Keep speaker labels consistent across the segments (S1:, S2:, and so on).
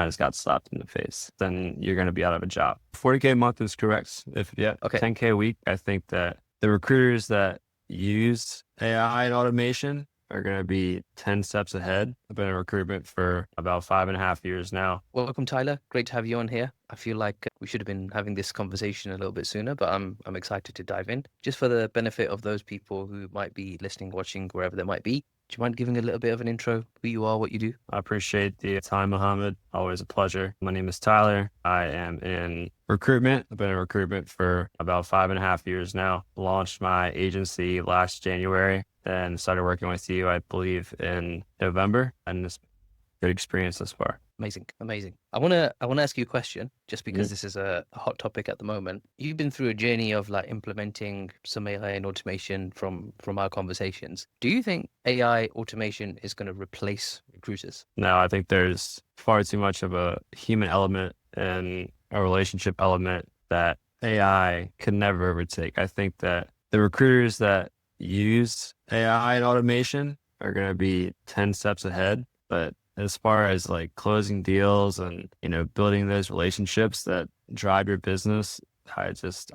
S1: I just got slapped in the face, then you're going to be out of a job. 40K a month is correct. If yeah,
S2: Okay.
S1: 10K a week, I think that the recruiters that use AI and automation are going to be 10 steps ahead. I've been in recruitment for about 5.5 years now.
S2: Welcome, Tyler. Great to have you on here. I feel like we should have been having this conversation a little bit sooner, but I'm excited to dive in. Just for the benefit of those people who might be listening, watching, wherever they might be, do you mind giving a little bit of an intro, who you are, what you do?
S1: I appreciate the time, Mohammed. Always a pleasure. My name is Tyler. I am in recruitment. I've been in recruitment for about 5.5 years now. Launched my agency last January, then started working with you, I believe, in November, and it's a good experience thus far.
S2: Amazing, amazing. I wanna ask you a question, just because this is a hot topic at the moment. You've been through a journey of like implementing some AI and automation from our conversations. Do you think AI automation is going to replace recruiters?
S1: No, I think there's far too much of a human element and a relationship element that AI could never overtake. I think that the recruiters that use AI and automation are going to be 10 steps ahead. But as far as like closing deals and, building those relationships that drive your business, I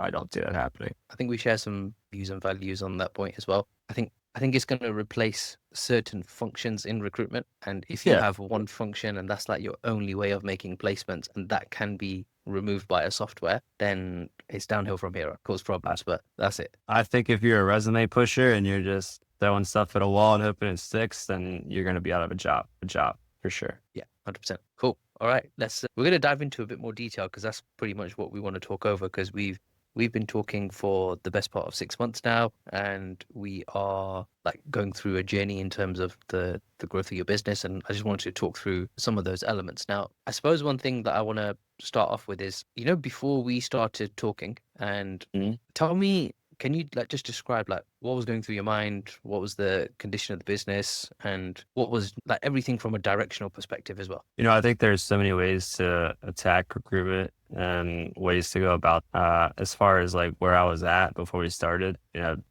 S1: don't see that happening.
S2: I think we share some views and values on that point as well. I think it's going to replace certain functions in recruitment. And if you
S1: Yeah.
S2: have one function and that's like your only way of making placements, and that can be removed by a software, then it's downhill from here. It cause problems, but that's it.
S1: I think if you're a resume pusher and you're just throwing stuff at a wall and hoping it sticks, then you're going to be out of a job for sure.
S2: Yeah, 100%. Cool. All right, we're going to dive into a bit more detail, because that's pretty much what we want to talk over, because we've been talking for the best part of 6 months now, and we are like going through a journey in terms of the growth of your business, and I just wanted to talk through some of those elements. Now, I suppose one thing that I want to start off with is, before we started talking, and tell me, can you like just describe like what was going through your mind, what was the condition of the business, and what was like everything from a directional perspective as well?
S1: I think there's so many ways to attack recruitment and ways to go about, as far as like where I was at before we started,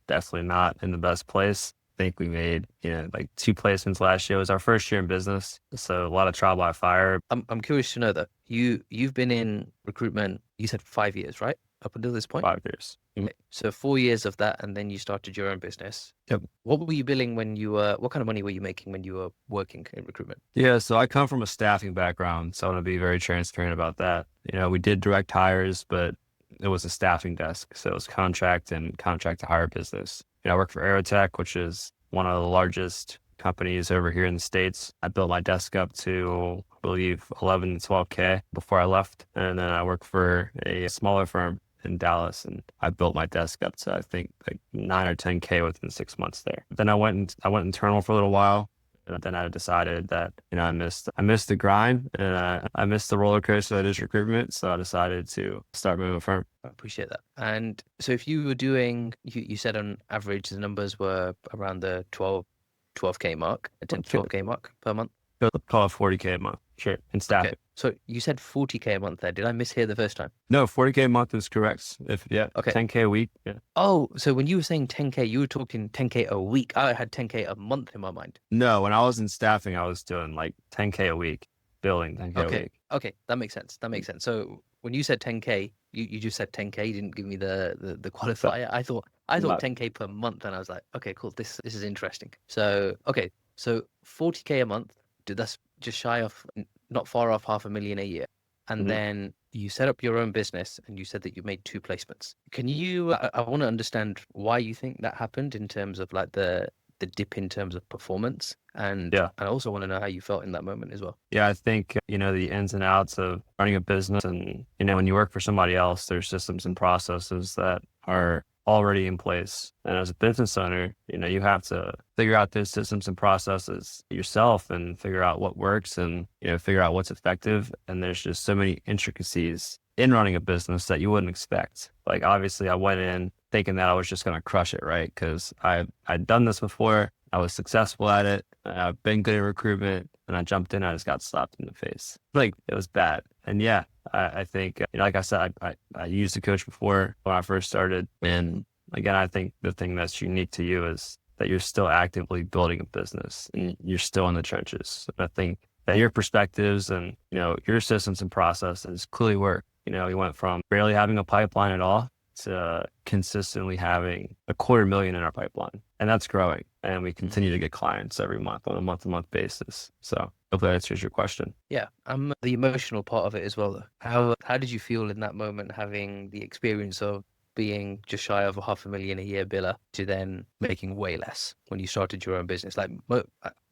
S1: definitely not in the best place. I think we made, like 2 placements last year. It was our first year in business. So a lot of trial by fire.
S2: I'm curious to know though, you've been in recruitment, you said 5 years, right? Up until this point?
S1: 5 years.
S2: Okay. So 4 years of that, and then you started your own business.
S1: Yep.
S2: What were you billing what kind of money were you making when you were working in recruitment?
S1: Yeah. So I come from a staffing background. So I want to be very transparent about that. We did direct hires, but it was a staffing desk. So it was contract and contract to hire business. I work for Aerotech, which is one of the largest companies over here in the States. I built my desk up to, I believe, 11 to 12K before I left. And then I worked for a smaller firm in Dallas, and I built my desk up to, I think, like 9 or 10K within 6 months there. Then I went internal for a little while. And then I decided that, I missed the grind, and I missed the roller coaster that is recruitment. So I decided to start moving a firm.
S2: I appreciate that. And so if you were doing, you said on average the numbers were around the 12K mark, 10 to 12K mark per month.
S1: Call it 40K a month. Sure. In staffing.
S2: Okay. So you said 40K a month there. Did I mishear the first time?
S1: No, 40K a month is correct. Okay. 10K a week. Yeah.
S2: Oh, so when you were saying 10K, you were talking 10K a week. I had 10K a month in my mind.
S1: No, when I was in staffing, I was doing like 10K a week, billing 10K a week.
S2: Okay. That makes sense. So when you said 10K, you just said 10K. You didn't give me the qualifier. I thought 10K per month, and I was like, okay, cool. This is interesting. So 40K a month. That's just shy of, not far off, 500,000 a year. And then you set up your own business, and you said that you made 2 placements. Can you, I want to understand why you think that happened in terms of like the dip in terms of performance. And I also want to know how you felt in that moment as well.
S1: Yeah, I think, the ins and outs of running a business, and, when you work for somebody else, there's systems and processes that are already in place. And as a business owner, you have to figure out those systems and processes yourself and figure out what works and, figure out what's effective. And there's just so many intricacies in running a business that you wouldn't expect. Like, obviously I went in thinking that I was just going to crush it, right? Because I'd done this before. I was successful at it. I've been good at recruitment, and I jumped in. I just got slapped in the face. Like, it was bad. And yeah, I think, like I said, I used a coach before when I first started. And again, I think the thing that's unique to you is that you're still actively building a business and you're still in the trenches. And I think that your perspectives and, your systems and processes clearly work. You went from barely having a pipeline at all to consistently having 250,000 in our pipeline. And that's growing. And we continue to get clients every month on a month-to-month basis. So hopefully that answers your question.
S2: Yeah, I'm the emotional part of it as well, though. How did you feel in that moment, having the experience of being just shy of 500,000 a year biller to then making way less when you started your own business? Like,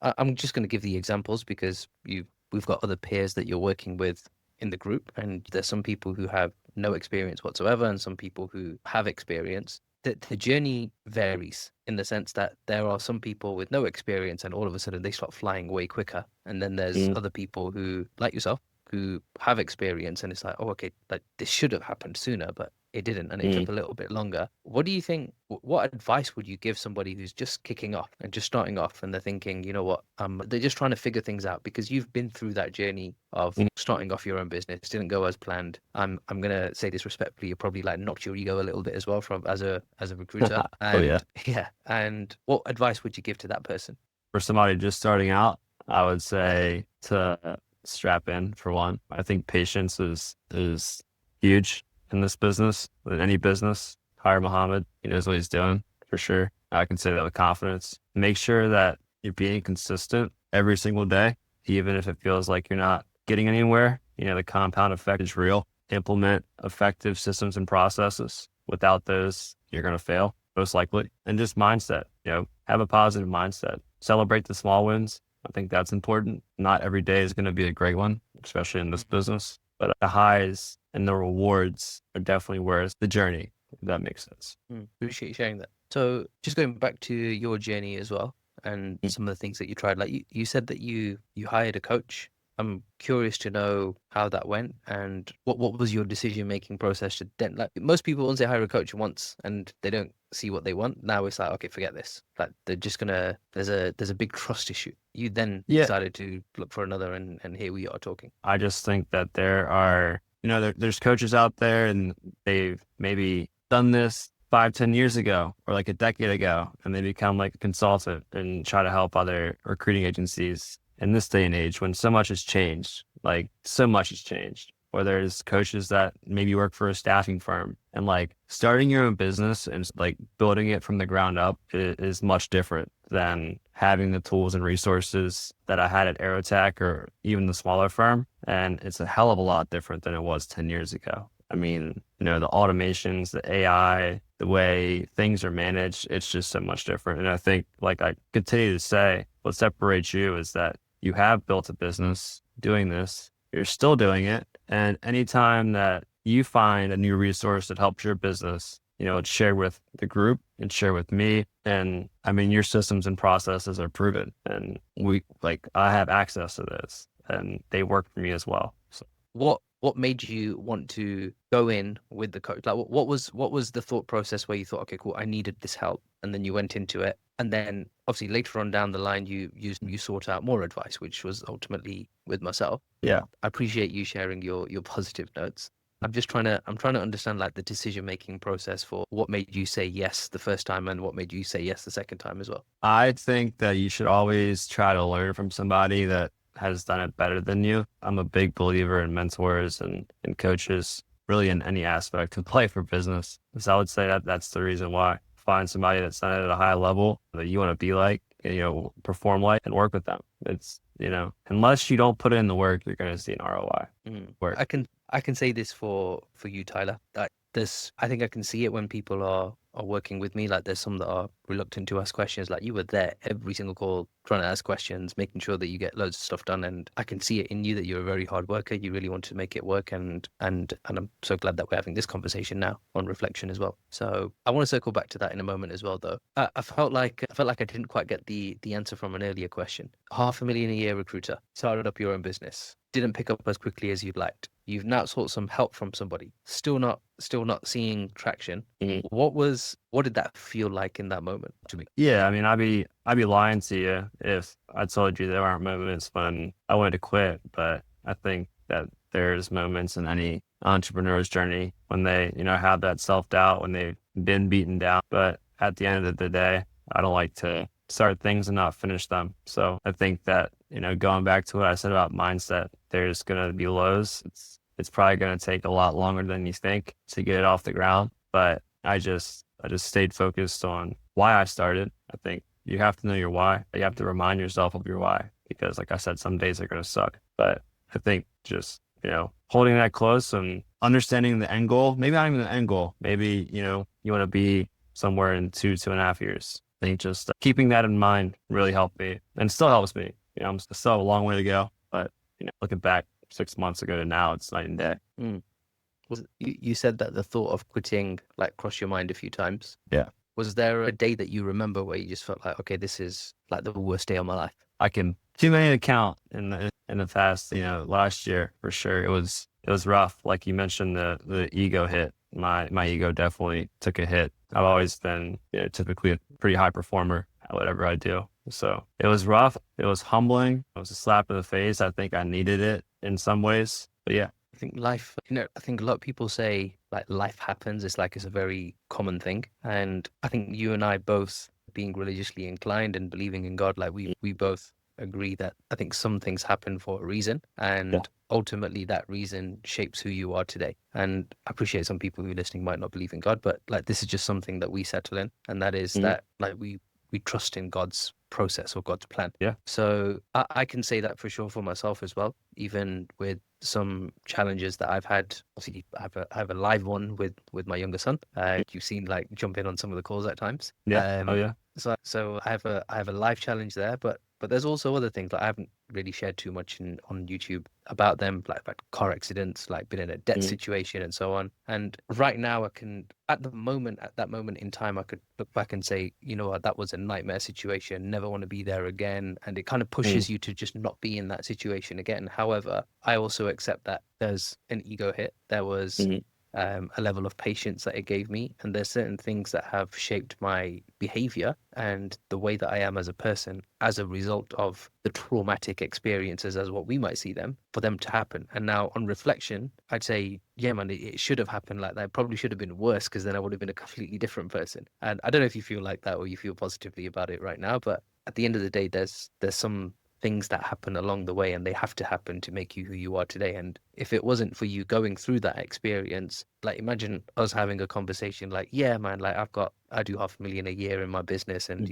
S2: I'm just going to give the examples because we've got other peers that you're working with in the group, and there's some people who have no experience whatsoever, and some people who have experience. The journey varies in the sense that there are some people with no experience and all of a sudden they start flying way quicker. And then there's other people who, like yourself, who have experience and it's like, oh, okay, like this should have happened sooner, but it didn't and it took a little bit longer. What do you think? What advice would you give somebody who's just kicking off and just starting off and they're thinking, you know what, they're just trying to figure things out because you've been through that journey of starting off your own business, didn't go as planned. I'm gonna say this respectfully, you probably like knocked your ego a little bit as well from as a recruiter. And
S1: Oh, yeah.
S2: yeah. And what advice would you give to that person?
S1: For somebody just starting out, I would say to strap in for one. I think patience is huge in this business, in any business. Hire Muhammad. He knows what he's doing for sure. I can say that with confidence. Make sure that you're being consistent every single day, even if it feels like you're not getting anywhere. The compound effect is real. Implement effective systems and processes. Without those, you're going to fail, most likely. And just mindset, have a positive mindset. Celebrate the small wins. I think that's important. Not every day is going to be a great one, especially in this business, but the highs and the rewards are definitely worth the journey, if that makes sense.
S2: Appreciate you sharing that. So just going back to your journey as well and some of the things that you tried, like you said that you hired a coach. I'm curious to know how that went and what was your decision-making process to then, like most people, once they hire a coach once and they don't see what they want, now it's like, okay, forget this. Like they're just gonna, there's a big trust issue. You then decided to look for another and here we are talking.
S1: I just think that there are, there's coaches out there and they've maybe done this 5-10 years ago or like a decade ago, and they become like a consultant and try to help other recruiting agencies. In this day and age, when so much has changed, like so much has changed, or there's coaches that maybe work for a staffing firm, and like starting your own business and like building it from the ground up is much different than having the tools and resources that I had at Aerotech or even the smaller firm. And it's a hell of a lot different than it was 10 years ago. I mean, the automations, the AI, the way things are managed, it's just so much different. And I think, like I continue to say, what separates you is that you have built a business doing this, you're still doing it. And anytime that you find a new resource that helps your business, it's shared with the group and shared with me. And I mean, your systems and processes are proven. And I have access to this and they work for me as well. So
S2: what made you want to go in with the coach? Like what was the thought process where you thought, okay, cool, I needed this help, and then you went into it, and then obviously later on down the line you sought out more advice, which was ultimately with myself.
S1: Yeah,
S2: I appreciate you sharing your positive notes. I'm trying to understand like the decision making process for what made you say yes the first time and what made you say yes the second time as well.
S1: I think that you should always try to learn from somebody that has done it better than you. I'm a big believer in mentors and coaches, really in any aspect of life or business. So I would say that that's the reason why. Find somebody that's done it at a high level that you want to be like, perform like, and work with them. It's, unless you don't put in the work, you're going to see an ROI. Work.
S2: I can say this for you, Tyler, that I think I can see it when people are working with me. Like there's some that are reluctant to ask questions. Like you were there every single call trying to ask questions, making sure that you get loads of stuff done. And I can see it in you that you're a very hard worker. You really want to make it work. And I'm so glad that we're having this conversation now on reflection as well. So I want to circle back to that in a moment as well, though. I felt like I didn't quite get the answer from an earlier question. 500,000 a year recruiter, started up your own business, didn't pick up as quickly as you'd liked. You've now sought some help from somebody, still not seeing traction. What did that feel like in that moment to me?
S1: Yeah, I mean, I'd be lying to you if I told you there aren't moments when I wanted to quit, but I think that there's moments in any entrepreneur's journey when they, have that self-doubt, when they've been beaten down. But at the end of the day, I don't like to start things and not finish them. So I think that, going back to what I said about mindset, there's going to be lows. It's probably going to take a lot longer than you think to get it off the ground. But I just stayed focused on why I started. I think you have to know your why. You have to remind yourself of your why, because like I said, some days are going to suck. But I think just, holding that close and understanding the end goal, maybe not even the end goal. Maybe, you want to be somewhere in 2.5 years. I think just keeping that in mind really helped me and still helps me. I'm still have a long way to go, but looking back 6 months ago to now, it's night and day.
S2: You said that the thought of quitting like crossed your mind a few times.
S1: Yeah.
S2: Was there a day that you remember where you just felt like, okay, this is like the worst day of my life?
S1: I can too many to count in the past, last year for sure. It was rough. Like you mentioned, the ego hit. My ego definitely took a hit. I've always been typically a pretty high performer at whatever I do. So it was rough. It was humbling. It was a slap in the face. I think I needed it in some ways. But yeah.
S2: I think life, I think a lot of people say like life happens. It's like it's a very common thing. And I think you and I both being religiously inclined and believing in God, like we both agree that I think some things happen for a reason, and ultimately that reason shapes who you are today. And I appreciate some people who are listening might not believe in God, but like this is just something that we settle in, and that is that like we trust in God's process or God's plan.
S1: Yeah.
S2: So I can say that for sure for myself as well, even with some challenges that I've had. Obviously, I have a live one with my younger son. You've seen like jump in on some of the calls at times.
S1: Yeah. Oh yeah.
S2: So I have a live challenge there, but there's also other things that I haven't really shared too much on YouTube about them, like about car accidents, like been in a debt situation and so on. And right now I can, at that moment in time, I could look back and say, you know what, that was a nightmare situation, never want to be there again. And it kind of pushes you to just not be in that situation again. However, I also accept that there's an ego hit. There was a level of patience that it gave me. And there's certain things that have shaped my behavior and the way that I am as a person as a result of the traumatic experiences, as what we might see them, for them to happen. And now on reflection, I'd say, yeah, man, it should have happened like that. It probably should have been worse, because then I would have been a completely different person. And I don't know if you feel like that or you feel positively about it right now, but at the end of the day, there's some things that happen along the way, and they have to happen to make you who you are today. And if it wasn't for you going through that experience, like imagine us having a conversation like, yeah, man, like I do 500,000 a year in my business, and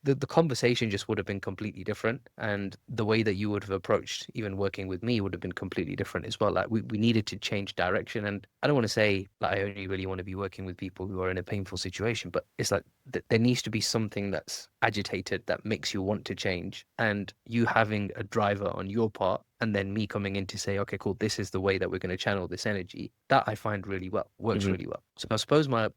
S2: the conversation just would have been completely different, and the way that you would have approached even working with me would have been completely different as well. Like we needed to change direction. And I don't want to say like I only really want to be working with people who are in a painful situation, but it's like there needs to be something that's agitated that makes you want to change, and you having a driver on your part, and then me coming in to say, okay, cool, this is the way that we're going to channel this energy, that I find really works really well. So I suppose my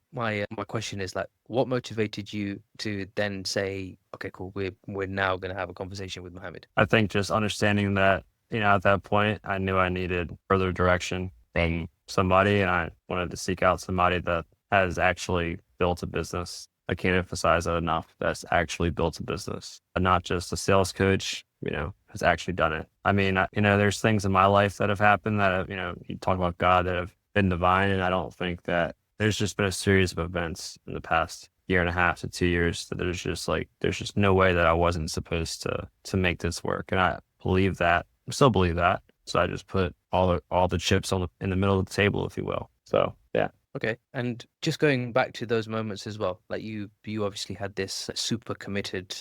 S2: question is like, what motivated you to then say, okay, cool, we're now going to have a conversation with Mohammed?
S1: I think just understanding that, at that point, I knew I needed further direction from somebody, and I wanted to seek out somebody that has actually built a business. I can't emphasize that enough. That's actually built a business, and not just a sales coach, has actually done it. I mean, there's things in my life that have happened that have, you talk about God, that have been divine. And I don't think that there's just been a series of events in the past 1.5 to 2 years that there's just no way that I wasn't supposed to make this work. And I believe that, I still believe that. So I just put all the chips in the middle of the table, if you will. So yeah.
S2: Okay. And just going back to those moments as well, like you obviously had this super committed,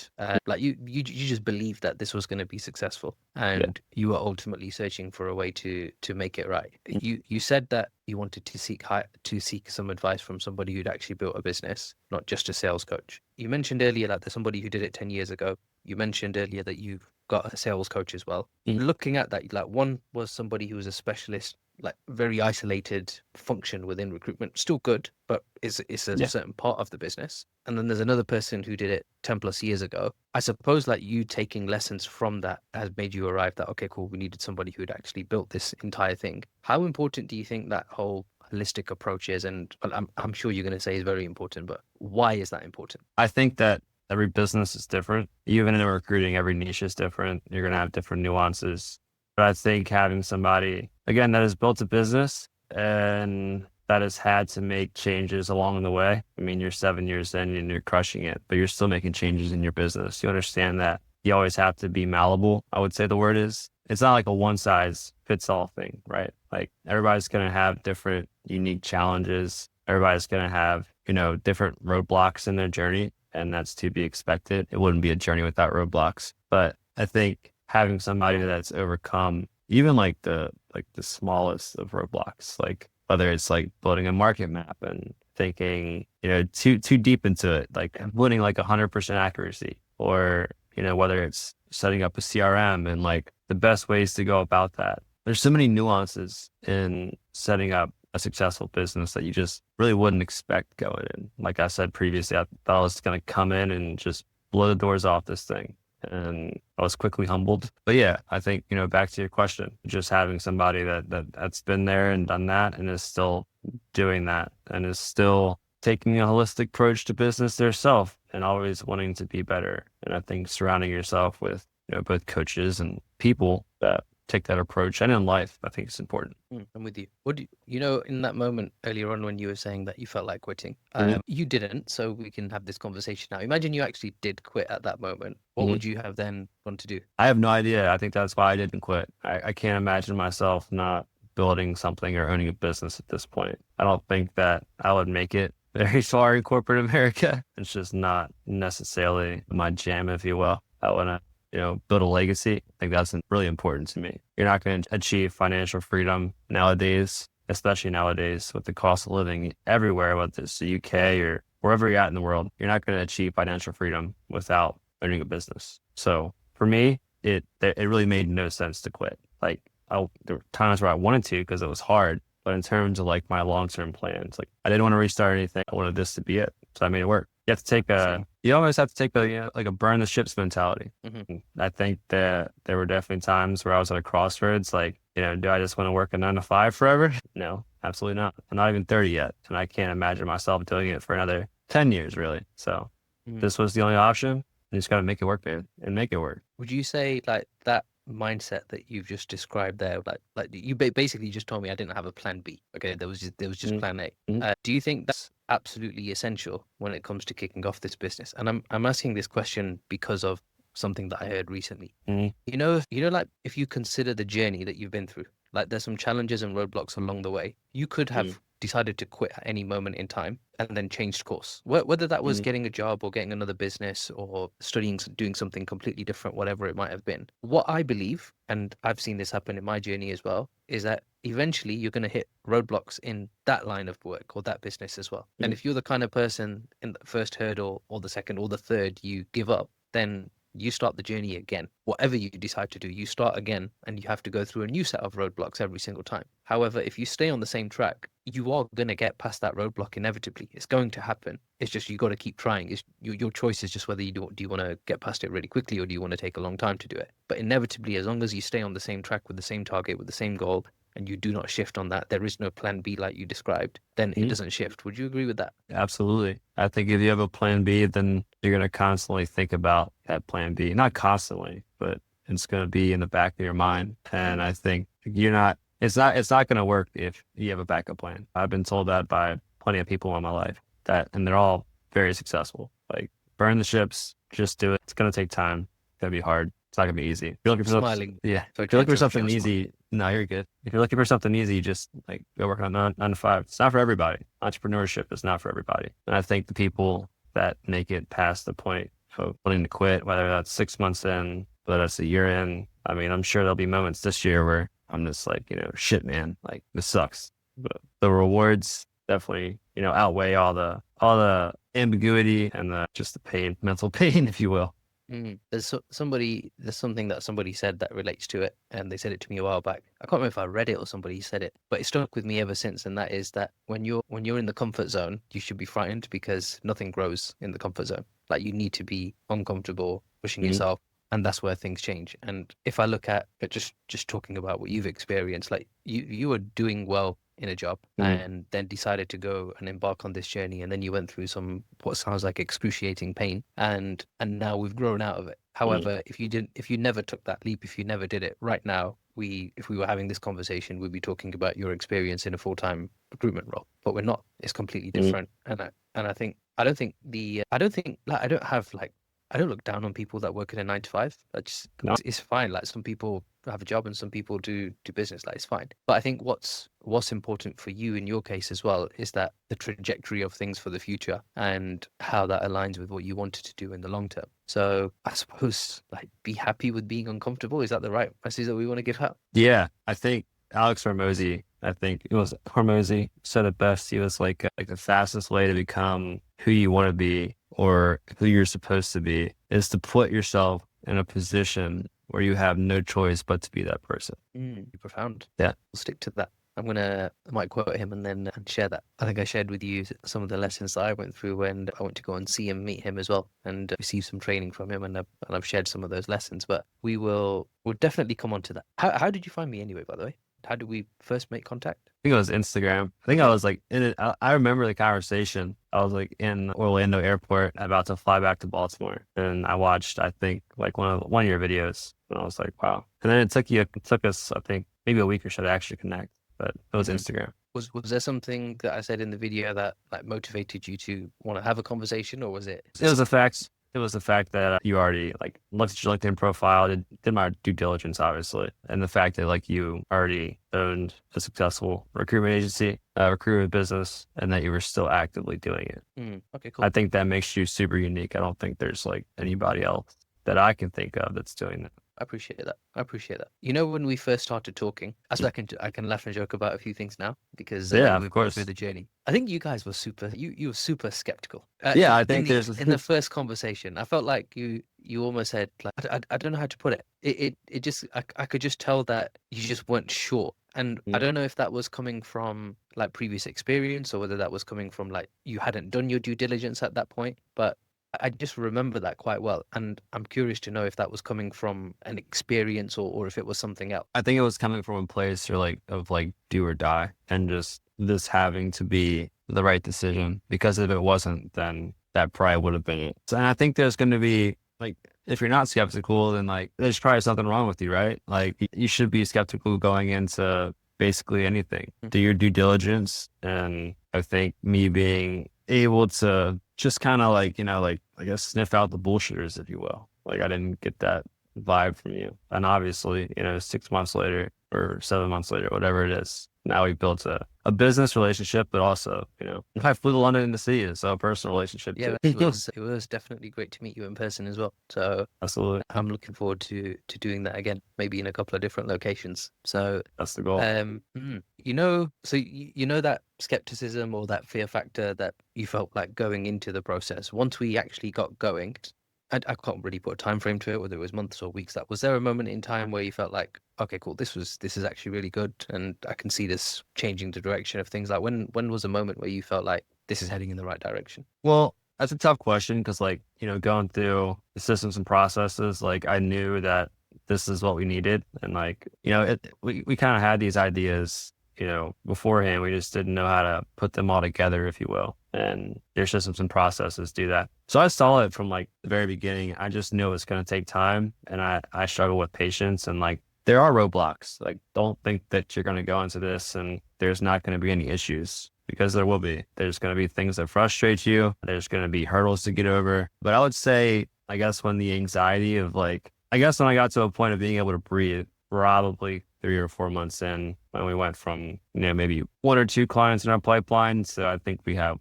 S2: like you just believed that this was going to be successful, and you were ultimately searching for a way to make it right. You said that you wanted to seek some advice from somebody who'd actually built a business, not just a sales coach. You mentioned earlier that there's somebody who did it 10 years ago. You mentioned earlier that you've got a sales coach as well. Looking at that, like one was somebody who was a specialist, like very isolated function within recruitment, still good, but it's a certain part of the business. And then there's another person who did it 10 plus years ago. I suppose like you taking lessons from that has made you arrive that, okay, cool, we needed somebody who had actually built this entire thing. How important do you think that whole holistic approach is? And I'm sure you're going to say is very important, but why is that important?
S1: I think that every business is different. Even in recruiting, every niche is different. You're going to have different nuances. But I think having somebody, again, that has built a business and that has had to make changes along the way. I mean, you're 7 years in and you're crushing it, but you're still making changes in your business. You understand that you always have to be malleable. I would say the word is, it's not like a one size fits all thing, right? Like everybody's going to have different unique challenges. Everybody's going to have, different roadblocks in their journey, and that's to be expected. It wouldn't be a journey without roadblocks. But I think having somebody that's overcome even like the smallest of roadblocks, like whether it's like building a market map and thinking, too deep into it, like putting like 100% accuracy, or, whether it's setting up a CRM and like the best ways to go about that. There's so many nuances in setting up a successful business that you just really wouldn't expect going in. Like I said previously, I thought I was going to come in and just blow the doors off this thing. And I was quickly humbled. But yeah, I think, back to your question, just having somebody that's been there and done that and is still doing that and is still taking a holistic approach to business themselves and always wanting to be better. And I think surrounding yourself with, both coaches and people that take that approach, and in life, I think it's important.
S2: I'm with you. What do in that moment earlier on when you were saying that you felt like quitting,
S1: Mhm.
S2: you didn't, so we can have this conversation now. Imagine you actually did quit at that moment. What
S1: Mhm.
S2: would you have then gone to do?
S1: I have no idea. I think that's why I didn't quit. I can't imagine myself not building something or owning a business at this point. I don't think that I would make it very far in corporate America. It's just not necessarily my jam, if you will. I want to, build a legacy. I think that's really important to me. You're not going to achieve financial freedom nowadays, especially nowadays with the cost of living everywhere, whether it's the UK or wherever you're at in the world. You're not going to achieve financial freedom without owning a business. So for me, it really made no sense to quit. Like there were times where I wanted to because it was hard, but in terms of like my long-term plans, like I didn't want to restart anything. I wanted this to be it. So I made it work. You always have to take like a burn the ships mentality.
S2: Mm-hmm.
S1: I think that there were definitely times where I was at a crossroads, like, do I just want to work a 9 to 5 forever? No, absolutely not. I'm not even 30 yet. And I can't imagine myself doing it for another 10 years, really. So this was the only option. You just got to make it work, man, and make it work.
S2: Would you say like that mindset that you've just described there, like you basically just told me I didn't have a plan B. Okay, there was just plan A.
S1: Mhm.
S2: Do you think that's absolutely essential when it comes to kicking off this business? And I'm asking this question because of something that I heard recently.
S1: Mhm.
S2: Like if you consider the journey that you've been through, like there's some challenges and roadblocks along the way. You could have decided to quit at any moment in time and then changed course. Whether that was
S1: Mhm.
S2: getting a job or getting another business or studying, doing something completely different, whatever it might have been. What I believe, and I've seen this happen in my journey as well, is that eventually you're going to hit roadblocks in that line of work or that business as well. And
S1: Mhm.
S2: if you're the kind of person in the first hurdle or the second or the third you give up, then you start the journey again. Whatever you decide to do, you start again and you have to go through a new set of roadblocks every single time. However, if you stay on the same track, you are going to get past that roadblock inevitably. It's going to happen. It's just you got to keep trying. It's your choice is just whether do you want to get past it really quickly or do you want to take a long time to do it. But inevitably, as long as you stay on the same track with the same target, with the same goal, and you do not shift on that, there is no plan B like you described, then it
S1: Mhm.
S2: doesn't shift. Would you agree with that?
S1: Absolutely. I think if you have a plan B, then you're going to constantly think about that plan B. Not constantly, but it's going to be in the back of your mind. And I think it's not going to work if you have a backup plan. I've been told that by plenty of people in my life and they're all very successful. Like burn the ships, just do it. It's going to take time. It's going to be hard. It's not going to be easy. If you're looking for
S2: Smiling.
S1: yeah.
S2: So
S1: If you're looking for
S2: gentle,
S1: something
S2: just
S1: easy, no, you're good. If you're looking for something easy, just like go work on 9 to 5. It's not for everybody. Entrepreneurship is not for everybody. And I think the people that make it past the point of wanting to quit, whether that's 6 months in, whether that's a year in, I mean, I'm sure there'll be moments this year where I'm just like, shit, man, like this sucks. But the rewards definitely, outweigh all the ambiguity and just the pain, mental pain, if you will.
S2: There's something that somebody said that relates to it, and they said it to me a while back. I can't remember if I read it or somebody said it, but it stuck with me ever since. And that is that when you're in the comfort zone, you should be frightened because nothing grows in the comfort zone. Like you need to be uncomfortable, pushing
S1: Mhm.
S2: yourself, and that's where things change. And if I look at it, just talking about what you've experienced, like you were doing well in a job
S1: Mhm.
S2: and then decided to go and embark on this journey, and then you went through some what sounds like excruciating pain, and now we've grown out of it.
S1: Mhm.
S2: However, if you never took that leap, if you never did it right now, if we were having this conversation, we'd be talking about your experience in a full-time recruitment role, but we're not. It's completely
S1: Mhm.
S2: different. And I think I don't think like I don't have like I don't look down on people that work in a 9 to 5. That's
S1: No.
S2: it's fine. Like some people have a job and some people do business. Like it's fine. But I think what's important for you in your case as well is that the trajectory of things for the future and how that aligns with what you wanted to do in the long term. So I suppose like be happy with being uncomfortable. Is that the right message that we want to give out?
S1: Yeah, I think Alex Hormozy, I think it was Hormozy said it best. He was like the fastest way to become who you want to be or who you're supposed to be is to put yourself in a position where you have no choice but to be that person.
S2: Profound.
S1: Yeah.
S2: We'll stick to that. I might quote him and then and share that. I think I shared with you some of the lessons that I went through when I went to go and see him, meet him as well, and receive some training from him. And I've shared some of those lessons. But we'll definitely come on to that. How did you find me anyway? By the way, how did we first make contact?
S1: I think it was Instagram. I think I was like in it. I remember the conversation. I was like in Orlando airport about to fly back to Baltimore. And I watched, I think, like one of your videos. And I was like, wow. And then it took us, I think, maybe a week or so to actually connect. But it was Instagram.
S2: Was there something that I said in the video that like motivated you to want to have a conversation, or was it?
S1: It was the fact. It was the fact that you already like looked at your LinkedIn profile, did my due diligence, obviously, and the fact that like you already owned a successful recruitment agency, recruitment business, and that you were still actively doing it.
S2: Okay, cool.
S1: I think that makes you super unique. I don't think there's like anybody else that I can think of that's doing that.
S2: I appreciate that. I appreciate that. You know, when we first started talking, I can laugh and joke about a few things now because
S1: Yeah, of
S2: we've
S1: course.
S2: been through the journey. I think you guys were you were super skeptical.
S1: Yeah, I think
S2: in the first conversation, I felt like you almost said like I don't know how to put it. It just I could just tell that you just weren't sure. And I don't know if that was coming from like previous experience or whether that was coming from like you hadn't done your due diligence at that point, but I just remember that quite well. And I'm curious to know if that was coming from an experience or if it was something else.
S1: I think it was coming from a place of do or die and just this having to be the right decision, because if it wasn't, then that probably would have been it. And I think there's going to be like, if you're not skeptical, then like there's probably something wrong with you, right? Like you should be skeptical going into basically anything. Do your due diligence. And I think me being able to just kind of like, like I guess sniff out the bullshitters, if you will. Like I didn't get that vibe from you. And obviously, 6 months later or 7 months later, whatever it is, now we built a business relationship, but also, I flew to London to see you. So a personal relationship
S2: Yeah,
S1: too.
S2: it was definitely great to meet you in person as well. So
S1: Absolutely.
S2: I'm looking forward to doing that again, maybe in a couple of different locations. So
S1: That's the goal.
S2: so you know that skepticism or that fear factor that you felt like going into the process. Once we actually got going, I can't really put a time frame to it, whether it was months or weeks. Was there a moment in time where you felt like, okay, cool, this is actually really good, and I can see this changing the direction of things? Like when was a moment where you felt like this is heading in the right direction?
S1: Well, that's a tough question because going through the systems and processes, like I knew that this is what we needed. And we kind of had these ideas, beforehand. We just didn't know how to put them all together, if you will. And their systems and processes do that. So I saw it from the very beginning. I just knew it was going to take time, and I struggle with patience, and there are roadblocks. Don't think that you're going to go into this and there's not going to be any issues, because there will be. There's going to be things that frustrate you. There's going to be hurdles to get over. But I would say, I guess when the anxiety of when I got to a point of being able to breathe, probably 3 or 4 months in, when we went from, maybe 1 or 2 clients in our pipeline. So I think we have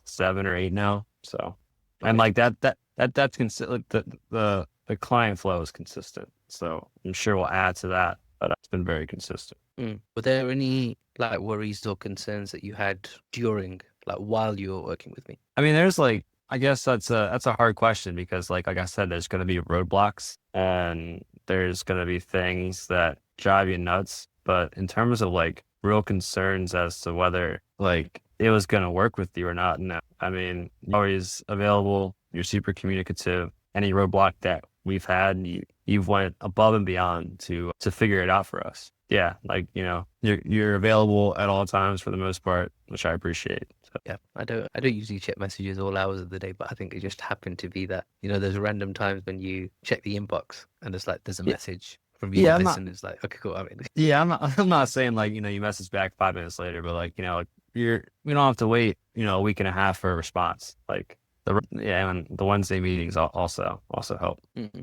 S1: 7 or 8 now. So, and that's consistent. The client flow is consistent. So I'm sure we'll add to that, but it's been very consistent.
S2: Were there any worries or concerns that you had during, while you were working with me?
S1: I mean, there's I guess that's a hard question, because like I said, there's going to be roadblocks and there's going to be things that drive you nuts. But in terms of real concerns as to whether it was going to work with you or not, no. I mean, you're always available. You're super communicative. Any roadblock that we've had, you've went above and beyond to figure it out for us. Yeah, you're available at all times for the most part, which I appreciate. So.
S2: Yeah, I don't usually check messages all hours of the day, but I think it just happened to be that there's random times when you check the inbox and it's there's a message from you.
S1: Yeah,
S2: and it's okay, cool. I mean,
S1: yeah, I'm not saying you message back 5 minutes later, but we don't have to wait a week and a half for a response. And the Wednesday meetings also help.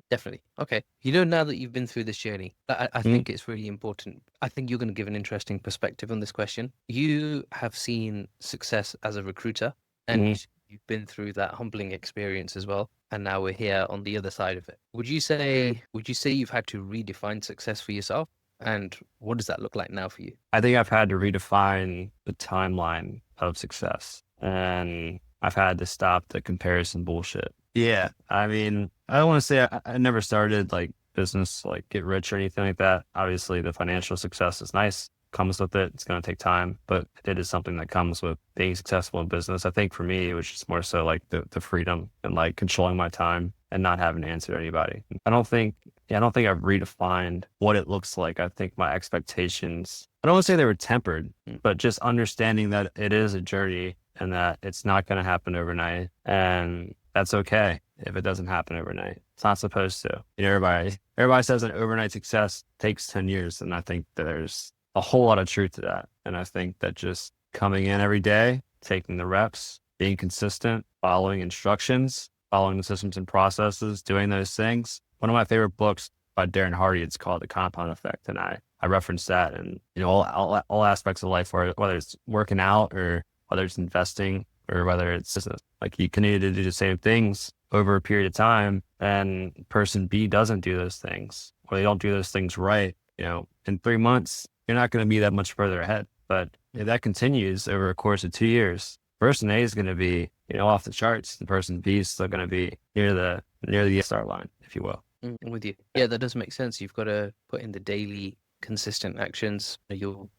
S2: Definitely. Okay. Now that you've been through this journey, I think it's really important. I think you're going to give an interesting perspective on this question. You have seen success as a recruiter, and you've been through that humbling experience as well. And now we're here on the other side of it. Would you say you've had to redefine success for yourself? And what does that look like now for you?
S1: I think I've had to redefine the timeline of success, and I've had to stop the comparison bullshit. Yeah. I mean, I don't want to say I never started like business, like get rich or anything like that. Obviously, the financial success is nice, comes with it. It's going to take time, but it is something that comes with being successful in business. I think for me, it was just more so like the freedom and like controlling my time and not having to answer to anybody. I don't think I've redefined what it looks like. I think my expectations, I don't want to say they were tempered, but just understanding that it is a journey and that it's not going to happen overnight. And that's okay if it doesn't happen overnight. It's not supposed to. Everybody says that overnight success takes 10 years. And I think that there's a whole lot of truth to that. And I think that just coming in every day, taking the reps, being consistent, following instructions, following the systems and processes, doing those things. One of my favorite books by Darren Hardy, it's called The Compound Effect. And I reference that and, all aspects of life, whether it's working out or whether it's investing or whether it's business. Like you continue to do the same things over a period of time, and person B doesn't do those things, or they don't do those things right, in 3 months, you're not going to be that much further ahead. But if that continues over a course of 2 years, person A is going to be, off the charts. The person B is still going to be near the start line, if you will.
S2: I'm with you. Yeah, that does make sense. You've got to put in the daily consistent actions. You'll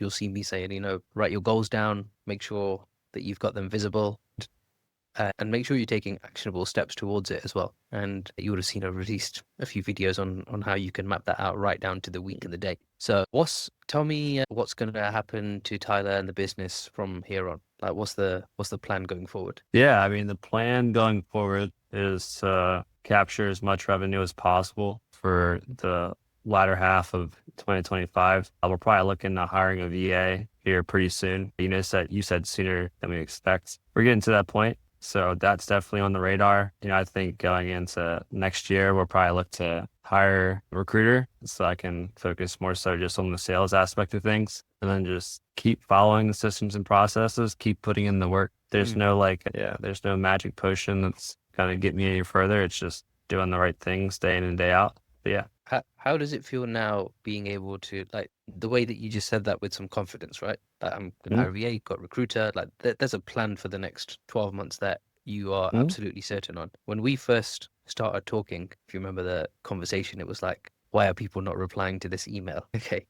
S2: see me saying, write your goals down, make sure that you've got them visible, and make sure you're taking actionable steps towards it as well. And you would have seen I released a few videos on how you can map that out right down to the week and the day. So tell me what's going to happen to Tyler and the business from here on? Like, what's the plan going forward?
S1: Yeah, I mean, the plan going forward is to capture as much revenue as possible for the latter half of 2025. We're probably looking at hiring a VA here pretty soon. You said sooner than we expect. We're getting to that point. So that's definitely on the radar. I think going into next year, we'll probably look to hire a recruiter so I can focus more so just on the sales aspect of things, and then just keep following the systems and processes, keep putting in the work. There's there's no magic potion that's going to get me any further. It's just doing the right things day in and day out. But yeah.
S2: How does it feel now being able to, like, the way that you just said that with some confidence, right? Like, I'm going to hire a VA, got recruiter, like there's a plan for the next 12 months that you are absolutely certain on. When we first started talking, if you remember the conversation, it was like, why are people not replying to this email? Okay.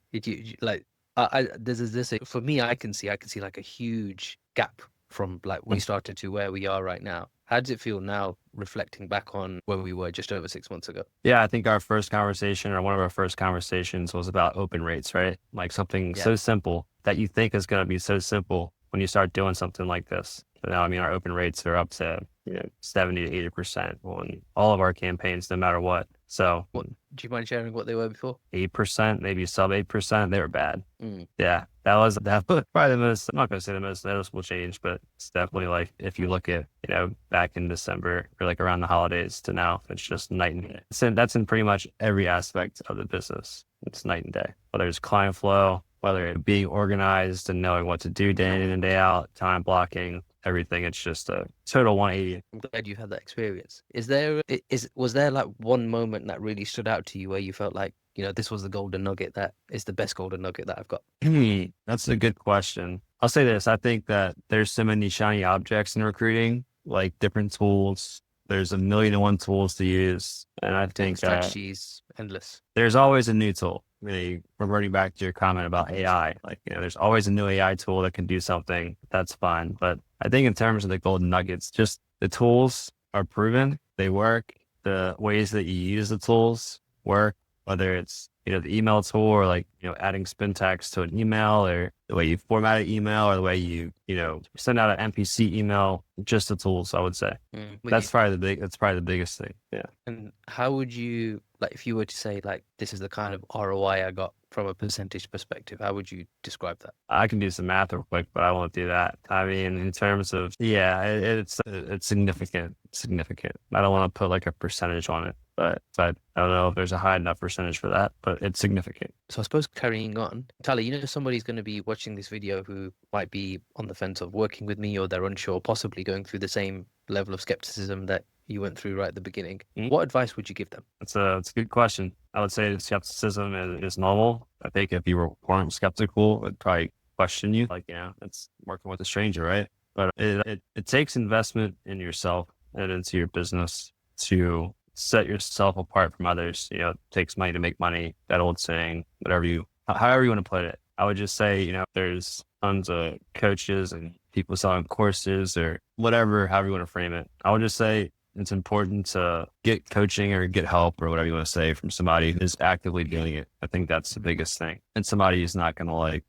S2: For me, I can see like a huge gap from like we started to where we are right now. How does it feel now reflecting back on where we were just over 6 months ago?
S1: Yeah, I think one of our first conversations was about open rates, right? Like something so simple that you think is going to be so simple when you start doing something like this. But now, I mean, our open rates are up to 70 to 80% on all of our campaigns, no matter what. So,
S2: do you mind sharing what they were before?
S1: 8%, maybe sub 8%. They were bad. Yeah, that was probably the most. I'm not going to say the most noticeable change, but it's definitely like if you look at back in December or like around the holidays to now, it's just night and day. So that's in pretty much every aspect of the business. It's night and day. Whether it's client flow, whether it's being organized and knowing what to do day in and day out, time blocking, everything. It's just a total 180.
S2: I'm glad you've had that experience. Was there like one moment that really stood out to you where you felt like, this was the golden nugget that is the best golden nugget that I've got?
S1: That's a good question. I'll say this. I think that there's so many shiny objects in recruiting, like different tools. There's 1,000,001 tools to use. And I think
S2: strategies, endless.
S1: There's always a new tool. Really reverting back to your comment about AI, like, there's always a new AI tool that can do something. That's fine. But I think in terms of the golden nuggets, just the tools are proven. They work. The ways that you use the tools work, whether it's, the email tool or like, adding spin tags to an email, or the way you format an email, or the way you, send out an NPC email, just the tools, I would say. That's probably the biggest thing. Yeah.
S2: And how would you like if you were to say like this is the kind of ROI I got from a percentage perspective, how would you describe that?
S1: I can do some math real quick, but I won't do that. I mean, in terms of, yeah, it's significant. I don't want to put like a percentage on it, but I don't know if there's a high enough percentage for that, but it's significant.
S2: So I suppose carrying on, Tyler, somebody's going to be watching this video who might be on the fence of working with me, or they're unsure, possibly going through the same level of skepticism that you went through right at the beginning. What advice would you give them?
S1: It's a good question. I would say skepticism is normal. I think if you weren't skeptical, it'd probably question you. Like, it's working with a stranger, right? But it takes investment in yourself and into your business to set yourself apart from others. It takes money to make money. That old saying, however you want to put it. I would just say, there's tons of coaches and people selling courses or whatever, however you want to frame it. I would just say it's important to get coaching or get help or whatever you want to say from somebody who's actively doing it. I think that's the biggest thing. And somebody who's not going to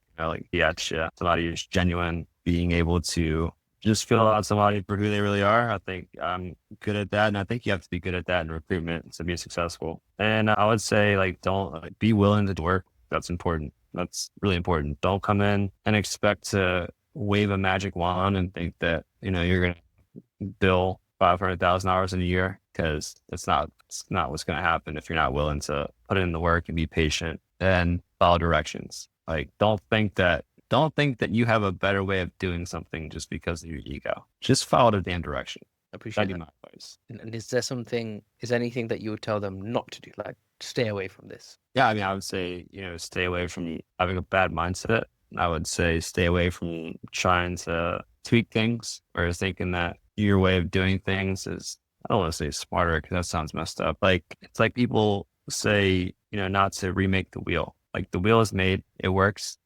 S1: somebody who's genuine, being able to just feel out somebody for who they really are. I think I'm good at that. And I think you have to be good at that in recruitment to be successful. And I would say don't be willing to work. That's important. That's really important. Don't come in and expect to wave a magic wand and think that, you're going to bill 500,000 hours in a year, because it's not what's going to happen if you're not willing to put in the work and be patient and follow directions. Like, don't think that you have a better way of doing something just because of your ego. Just follow the damn direction.
S2: I appreciate that.
S1: My advice.
S2: And is there anything that you would tell them not to do? Like, stay away from this?
S1: Yeah, I mean, I would say, stay away from having a bad mindset. I would say stay away from trying to tweak things or thinking that your way of doing things is, I don't want to say smarter because that sounds messed up. Like, it's like people say, not to remake the wheel. Like, the wheel is made, it works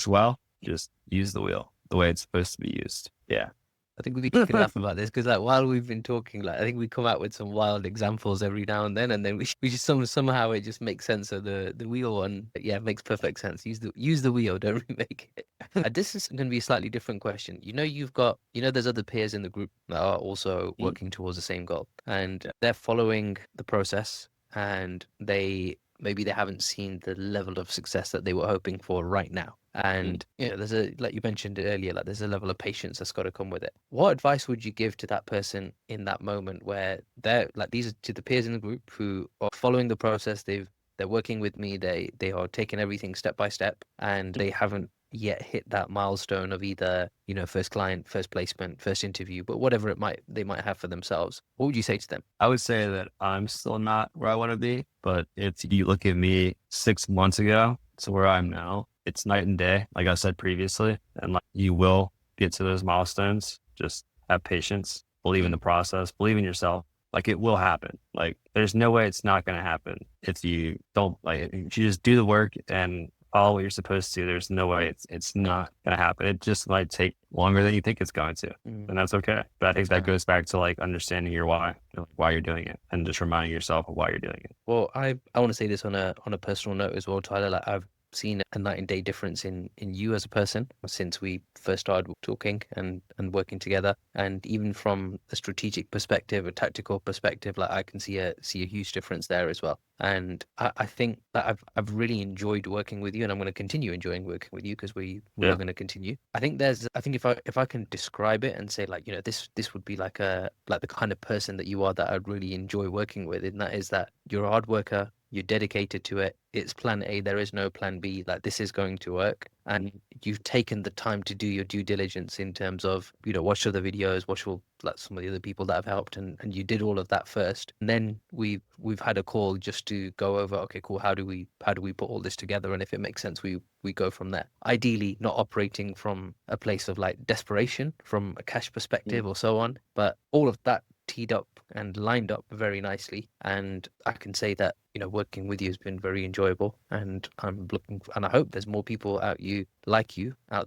S1: well. Just use the wheel the way it's supposed to be used. Yeah.
S2: I think we can laugh about this because, like, while we've been talking, I think we come out with some wild examples every now and then we just somehow it just makes sense of the wheel one. Yeah, it makes perfect sense. Use the wheel, don't remake it. This is going to be a slightly different question. You've got there's other peers in the group that are also working towards the same goal, and they're following the process, and maybe they haven't seen the level of success that they were hoping for right now. And there's like you mentioned earlier, like there's a level of patience that's got to come with it. What advice would you give to that person in that moment where they're like, these are to the peers in the group who are following the process, they're working with me, they are taking everything step by step, and they haven't yet hit that milestone of either first client, first placement, first interview, but whatever they might have for themselves? What would you say to them?
S1: I would say that I'm still not where I want to be, but if you look at me 6 months ago to where I'm now, it's night and day, like I said previously, and like you will get to those milestones. Just have patience, believe in the process, believe in yourself. Like, it will happen. Like, there's no way it's not going to happen if you don't, like, if you just do the work and follow what you're supposed to. There's no way it's not going to happen. It just might take longer than you think it's going to, and that's okay. But I think that goes back to like understanding your why you're doing it, and just reminding yourself of why you're doing it.
S2: Well, I want to say this on a personal note as well, Tyler. Like, I've seen a night and day difference in you as a person since we first started talking and working together. And even from a strategic perspective, a tactical perspective, like I can see a huge difference there as well. And I think that I've really enjoyed working with you, and I'm going to continue enjoying working with you because we're going to continue. I think if I can describe it and say, like, this would be like the kind of person that you are that I'd really enjoy working with, and that is that you're a hard worker, you're dedicated to it. It's plan A. There is no plan B. Like, this is going to work. And you've taken the time to do your due diligence in terms of, watch other videos, watch all like some of the other people that have helped. And you did all of that first. And then we've had a call just to go over, okay, cool. How do we put all this together? And if it makes sense, we go from there. Ideally, not operating from a place of like desperation from a cash perspective or so on, but all of that teed up and lined up very nicely. And I can say that, working with you has been very enjoyable, and I'm looking, and I hope there's more people out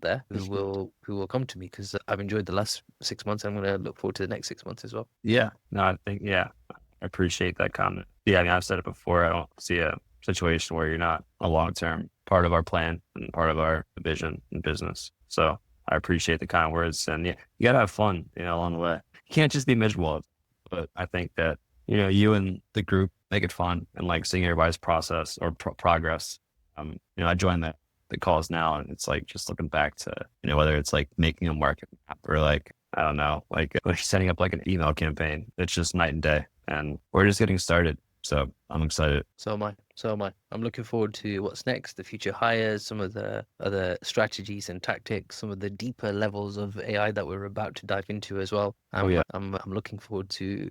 S2: there who will come to me, because I've enjoyed the last 6 months. I'm going to look forward to the next 6 months as well.
S1: Yeah, no, I think, I appreciate that comment. Yeah, I mean, I've said it before. I don't see a situation where you're not a long-term part of our plan and part of our vision and business. So I appreciate the kind words, and you got to have fun, along the way. You can't just be miserable. But I think that, you and the group make it fun and like seeing everybody's process or progress. I joined the calls now, and it's like just looking back to, whether it's like making a market map or like, I don't know, like setting up like an email campaign. It's just night and day, and we're just getting started. So I'm excited.
S2: So am I. So am I. I'm looking forward to what's next, the future hires, some of the other strategies and tactics, some of the deeper levels of AI that we're about to dive into as well.
S1: Oh yeah.
S2: I'm looking forward to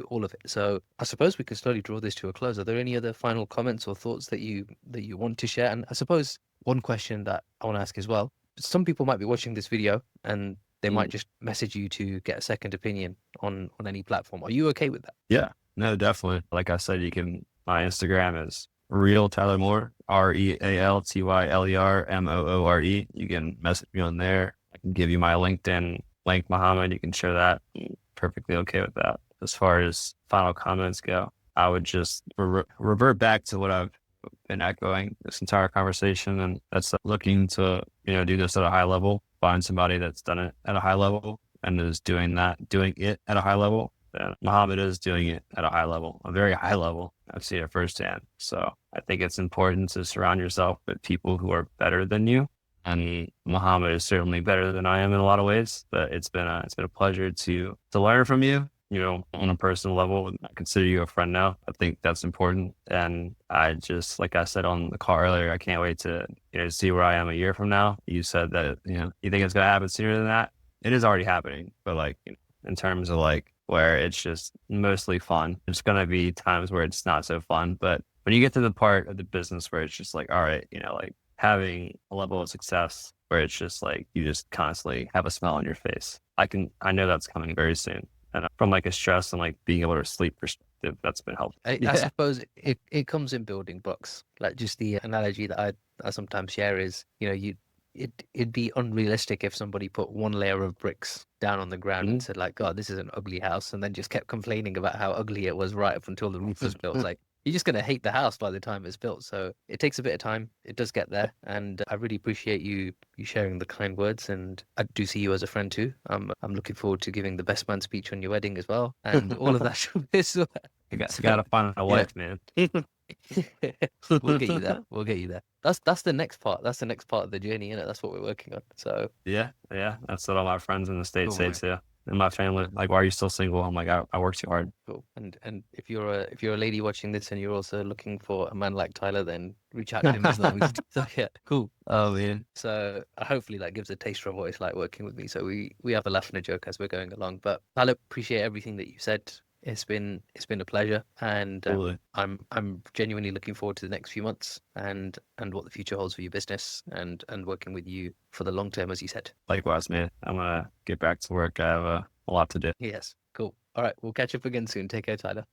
S2: all of it. So I suppose we can slowly draw this to a close. Are there any other final comments or thoughts that you want to share? And I suppose one question that I want to ask as well. Some people might be watching this video and they might just message you to get a second opinion on any platform. Are you okay with that?
S1: Yeah, no, definitely. Like I said, my Instagram is Real Tyler Moore, RealTylerMoore. You can message me on there. I can give you my LinkedIn link, Muhammad. You can share that. I'm perfectly okay with that. As far as final comments go, I would just revert back to what I've been echoing this entire conversation, and that's looking to, do this at a high level, find somebody that's done it at a high level and is doing it at a high level. And Muhammad is doing it at a high level, a very high level. I've seen it firsthand. So I think it's important to surround yourself with people who are better than you. And Muhammad is certainly better than I am in a lot of ways, but it's been a pleasure to learn from you, on a personal level. I consider you a friend now. I think that's important. And I just, like I said on the call earlier, I can't wait to, see where I am a year from now. You said that, you think it's going to happen sooner than that. It is already happening, but like, in terms of like where it's just mostly fun, there's going to be times where it's not so fun. But when you get to the part of the business where it's just like, all right, like having a level of success where it's just like, you just constantly have a smile on your face. I know that's coming very soon. And from like a stress and like being able to sleep perspective, that's been helpful.
S2: I suppose it comes in building blocks. Like just the analogy that I sometimes share is, it'd be unrealistic if somebody put one layer of bricks down on the ground and said like, God, this is an ugly house, and then just kept complaining about how ugly it was right up until the roof was built. Like, you're just going to hate the house by the time it's built. So it takes a bit of time. It does get there. And I really appreciate you sharing the kind words. And I do see you as a friend too. I'm looking forward to giving the best man speech on your wedding as well. And all of that.
S1: You got to find a wife, man.
S2: We'll get you there. We'll get you there. That's the next part. That's the next part of the journey, isn't it? That's what we're working on. So
S1: yeah. That's what all my friends in the States say too. And my family, like, why are you still single? I'm like, I work too hard.
S2: Cool. And if you're a lady watching this and you're also looking for a man like Tyler, then reach out to him as well. So yeah, cool.
S1: Oh man.
S2: So hopefully that gives a taste of what it's like working with me. So we have a laugh and a joke as we're going along. But Tyler, appreciate everything that you said. It's been a pleasure, and I'm genuinely looking forward to the next few months and what the future holds for your business and working with you for the long term, as you said.
S1: Likewise, man. I'm gonna get back to work. I have a lot to do.
S2: Yes, cool. All right, we'll catch up again soon. Take care, Tyler.